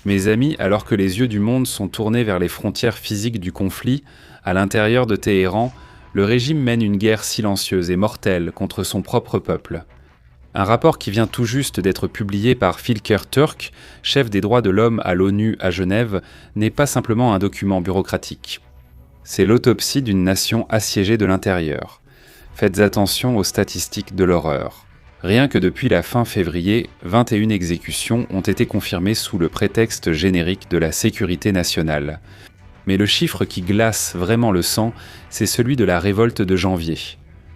Mes amis, alors que les yeux du monde sont tournés vers les frontières physiques du conflit, à l'intérieur de Téhéran, le régime mène une guerre silencieuse et mortelle contre son propre peuple. Un rapport qui vient tout juste d'être publié par Volker Türk, chef des droits de l'homme à l'ONU à Genève, n'est pas simplement un document bureaucratique. C'est l'autopsie d'une nation assiégée de l'intérieur. Faites attention aux statistiques de l'horreur. Rien que depuis la fin février, 21 exécutions ont été confirmées sous le prétexte générique de la sécurité nationale. Mais le chiffre qui glace vraiment le sang, c'est celui de la révolte de janvier.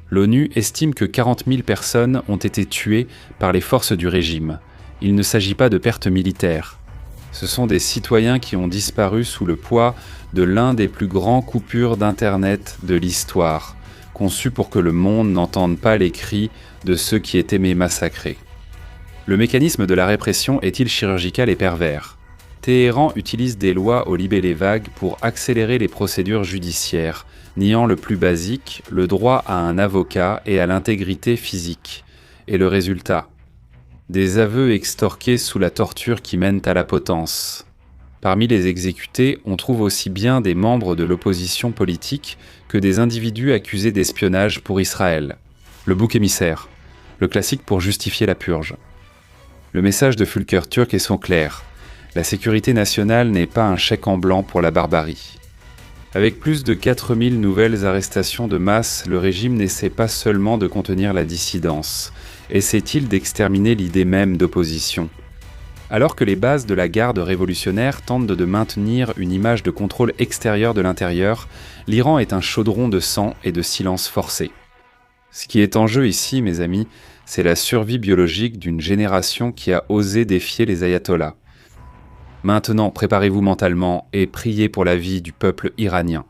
L'ONU estime que 40 000 personnes ont été tuées par les forces du régime. Il ne s'agit pas de pertes militaires. Ce sont des citoyens qui ont disparu sous le poids de l'un des plus grands coupures d'Internet de l'histoire, conçu pour que le monde n'entende pas les cris de ceux qui étaient massacrés. Le mécanisme de la répression est-il chirurgical et pervers ? Téhéran utilise des lois au libellé vague pour accélérer les procédures judiciaires, niant le plus basique, le droit à un avocat et à l'intégrité physique. Et le résultat ? Des aveux extorqués sous la torture qui mènent à la potence. Parmi les exécutés, on trouve aussi bien des membres de l'opposition politique que des individus accusés d'espionnage pour Israël. Le bouc émissaire, le classique pour justifier la purge. Le message de Volker Türk est son clair. La sécurité nationale n'est pas un chèque en blanc pour la barbarie. Avec plus de 4000 nouvelles arrestations de masse, le régime n'essaie pas seulement de contenir la dissidence, essaie-t-il d'exterminer l'idée même d'opposition. Alors que les bases de la garde révolutionnaire tentent de maintenir une image de contrôle extérieur de l'intérieur, l'Iran est un chaudron de sang et de silence forcé. Ce qui est en jeu ici, mes amis, c'est la survie biologique d'une génération qui a osé défier les ayatollahs. Maintenant, préparez-vous mentalement et priez pour la vie du peuple iranien.